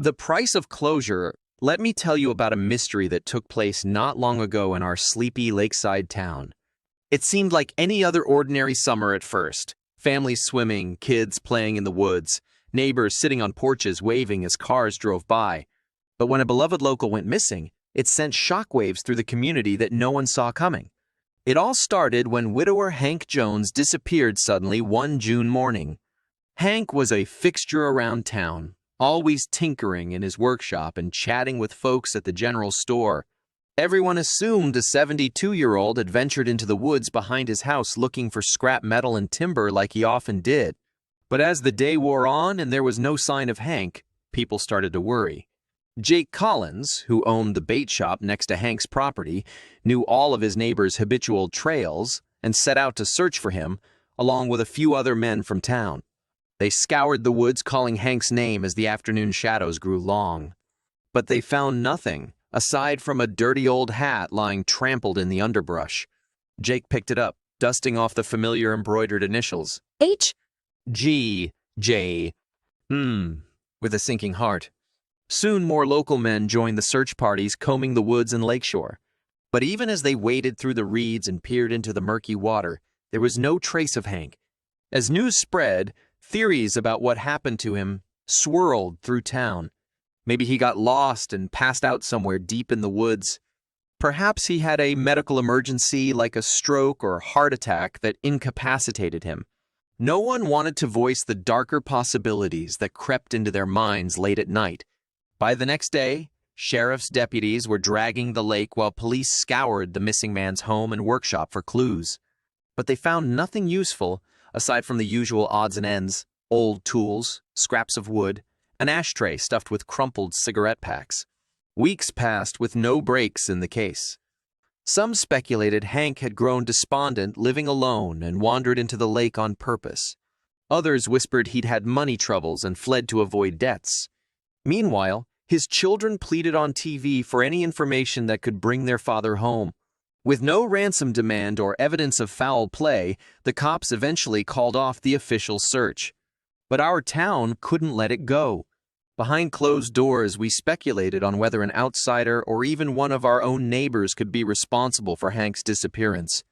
The price of closure. Let me tell you about a mystery that took place not long ago in our sleepy lakeside town. It seemed like any other ordinary summer at first. Families swimming, kids playing in the woods, neighbors sitting on porches waving as cars drove by. But when a beloved local went missing, it sent shockwaves through the community that no one saw coming. It all started when widower Hank Jones disappeared suddenly one June morning. Hank was a fixture around town, always tinkering in his workshop and chatting with folks at the general store. Everyone assumed a 72-year-old had ventured into the woods behind his house looking for scrap metal and timber like he often did. But as the day wore on and there was no sign of Hank, people started to worry. Jake Collins, who owned the bait shop next to Hank's property, knew all of his neighbors' habitual trails and set out to search for him, along with a few other men from town. They scoured the woods calling Hank's name as the afternoon shadows grew long. But they found nothing, aside from a dirty old hat lying trampled in the underbrush. Jake picked it up, dusting off the familiar embroidered initials. H. G. J. With a sinking heart. Soon more local men joined the search parties combing the woods and lakeshore. But even as they waded through the reeds and peered into the murky water, there was no trace of Hank. As news spread, theories about what happened to him swirled through town. Maybe he got lost and passed out somewhere deep in the woods. Perhaps he had a medical emergency like a stroke or heart attack that incapacitated him. No one wanted to voice the darker possibilities that crept into their minds late at night. By the next day, sheriff's deputies were dragging the lake while police scoured the missing man's home and workshop for clues. But they found nothing useful aside from the usual odds and ends, old tools, scraps of wood, an ashtray stuffed with crumpled cigarette packs. Weeks passed with no breaks in the case. Some speculated Hank had grown despondent living alone and wandered into the lake on purpose. Others whispered he'd had money troubles and fled to avoid debts. Meanwhile, his children pleaded on TV for any information that could bring their father home. With no ransom demand or evidence of foul play, the cops eventually called off the official search. But our town couldn't let it go. Behind closed doors, we speculated on whether an outsider or even one of our own neighbors could be responsible for Hank's disappearance.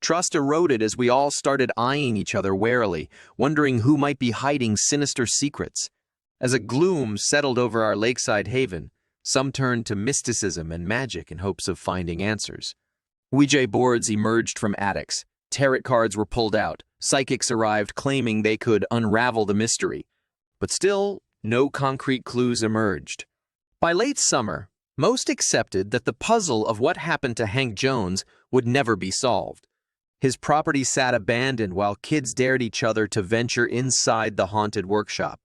Trust eroded as we all started eyeing each other warily, wondering who might be hiding sinister secrets. As a gloom settled over our lakeside haven, some turned to mysticism and magic in hopes of finding answers. Ouija boards emerged from attics, tarot cards were pulled out, psychics arrived claiming they could unravel the mystery. But still, no concrete clues emerged. By late summer, most accepted that the puzzle of what happened to Hank Jones would never be solved. His property sat abandoned while kids dared each other to venture inside the haunted workshop.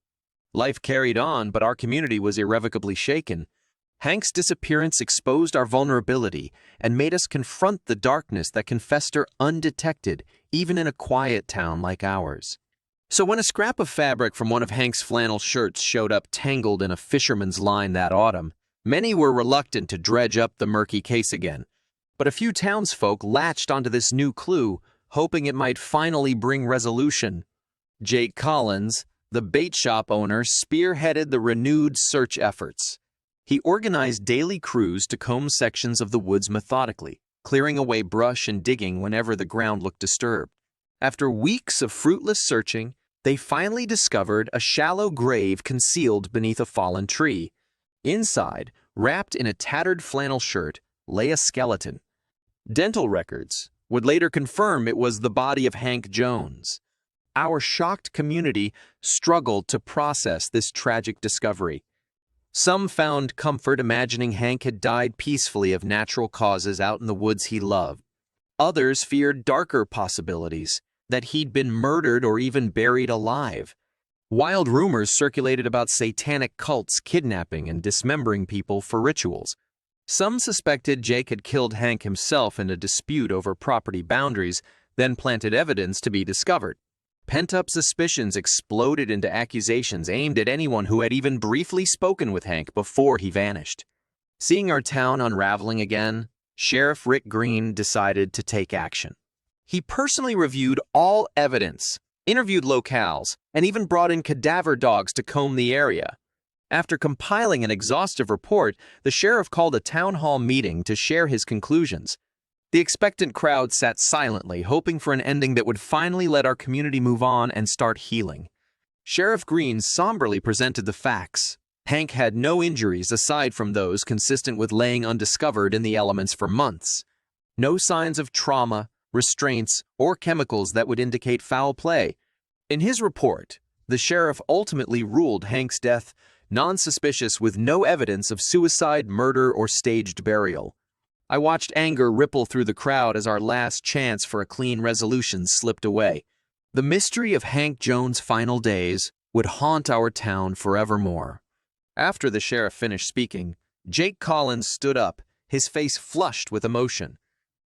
Life carried on, but our community was irrevocably shaken. Hank's disappearance exposed our vulnerability and made us confront the darkness that can fester undetected, even in a quiet town like ours. So when a scrap of fabric from one of Hank's flannel shirts showed up tangled in a fisherman's line that autumn, many were reluctant to dredge up the murky case again. But a few townsfolk latched onto this new clue, hoping it might finally bring resolution. Jake Collins, the bait shop owner, spearheaded the renewed search efforts. He organized daily crews to comb sections of the woods methodically, clearing away brush and digging whenever the ground looked disturbed. After weeks of fruitless searching, they finally discovered a shallow grave concealed beneath a fallen tree. Inside, wrapped in a tattered flannel shirt, lay a skeleton. Dental records would later confirm it was the body of Hank Jones. Our shocked community struggled to process this tragic discovery. Some found comfort imagining Hank had died peacefully of natural causes out in the woods he loved. Others feared darker possibilities, that he'd been murdered or even buried alive. Wild rumors circulated about satanic cults kidnapping and dismembering people for rituals. Some suspected Jake had killed Hank himself in a dispute over property boundaries, then planted evidence to be discovered. Pent-up suspicions exploded into accusations aimed at anyone who had even briefly spoken with Hank before he vanished. Seeing our town unraveling again, Sheriff Rick Green decided to take action. He personally reviewed all evidence, interviewed locals, and even brought in cadaver dogs to comb the area. After compiling an exhaustive report, the sheriff called a town hall meeting to share his conclusions. The expectant crowd sat silently, hoping for an ending that would finally let our community move on and start healing. Sheriff Green somberly presented the facts. Hank had no injuries aside from those consistent with laying undiscovered in the elements for months. No signs of trauma, restraints, or chemicals that would indicate foul play. In his report, the sheriff ultimately ruled Hank's death non-suspicious with no evidence of suicide, murder, or staged burial. I watched anger ripple through the crowd as our last chance for a clean resolution slipped away. The mystery of Hank Jones' final days would haunt our town forevermore. After the sheriff finished speaking, Jake Collins stood up, his face flushed with emotion.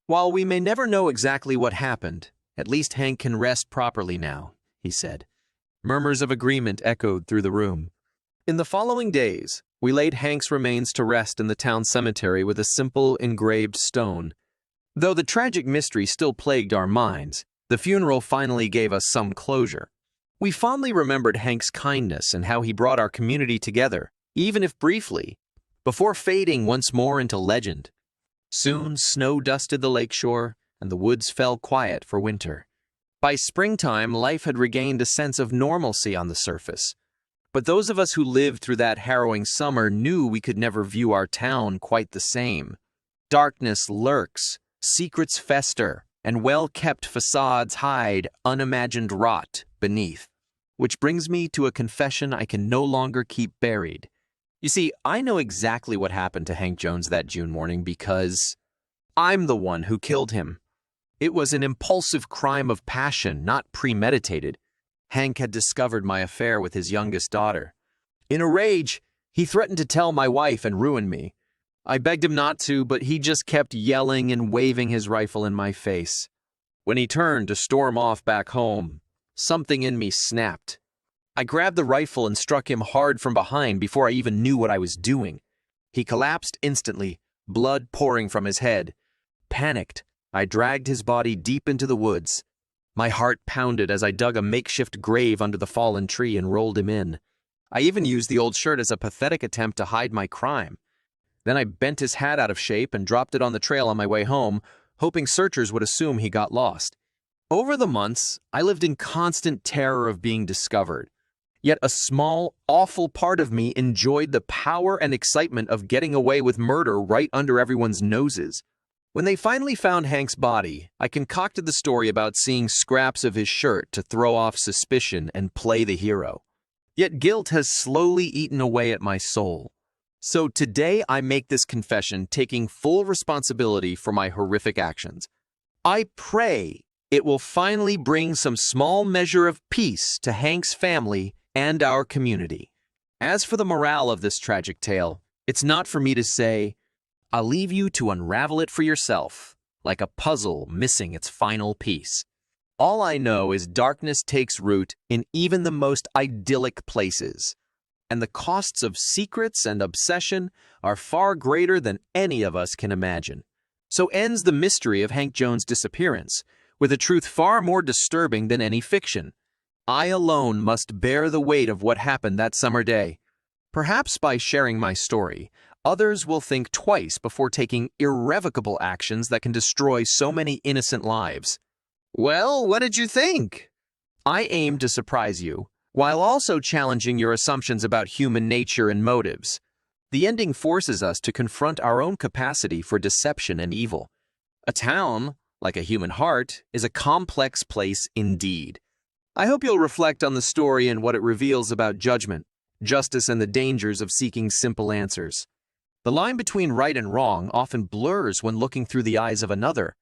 "While we may never know exactly what happened, at least Hank can rest properly now," he said. Murmurs of agreement echoed through the room. In the following days, we laid Hank's remains to rest in the town cemetery with a simple engraved stone. Though the tragic mystery still plagued our minds, the funeral finally gave us some closure. We fondly remembered Hank's kindness and how he brought our community together, even if briefly, before fading once more into legend. Soon, snow dusted the lakeshore, and the woods fell quiet for winter. By springtime, life had regained a sense of normalcy on the surface. But those of us who lived through that harrowing summer knew we could never view our town quite the same. Darkness lurks, secrets fester, and well-kept facades hide unimagined rot beneath. Which brings me to a confession I can no longer keep buried. You see, I know exactly what happened to Hank Jones that June morning because I'm the one who killed him. It was an impulsive crime of passion, not premeditated. Hank had discovered my affair with his youngest daughter. In a rage, he threatened to tell my wife and ruin me. I begged him not to, but he just kept yelling and waving his rifle in my face. When he turned to storm off back home, something in me snapped. I grabbed the rifle and struck him hard from behind before I even knew what I was doing. He collapsed instantly, blood pouring from his head. Panicked, I dragged his body deep into the woods. My heart pounded as I dug a makeshift grave under the fallen tree and rolled him in. I even used the old shirt as a pathetic attempt to hide my crime. Then I bent his hat out of shape and dropped it on the trail on my way home, hoping searchers would assume he got lost. Over the months, I lived in constant terror of being discovered. Yet a small, awful part of me enjoyed the power and excitement of getting away with murder right under everyone's noses. When they finally found Hank's body, I concocted the story about seeing scraps of his shirt to throw off suspicion and play the hero. Yet guilt has slowly eaten away at my soul. So today I make this confession taking full responsibility for my horrific actions. I pray it will finally bring some small measure of peace to Hank's family and our community. As for the morale of this tragic tale, it's not for me to say. I'll leave you to unravel it for yourself, like a puzzle missing its final piece. All I know is darkness takes root in even the most idyllic places, and the costs of secrets and obsession are far greater than any of us can imagine. So ends the mystery of Hank Jones' disappearance, with a truth far more disturbing than any fiction. I alone must bear the weight of what happened that summer day. Perhaps by sharing my story, others will think twice before taking irrevocable actions that can destroy so many innocent lives. Well, what did you think? I aim to surprise you, while also challenging your assumptions about human nature and motives. The ending forces us to confront our own capacity for deception and evil. A town, like a human heart, is a complex place indeed. I hope you'll reflect on the story and what it reveals about judgment, justice, and the dangers of seeking simple answers. The line between right and wrong often blurs when looking through the eyes of another.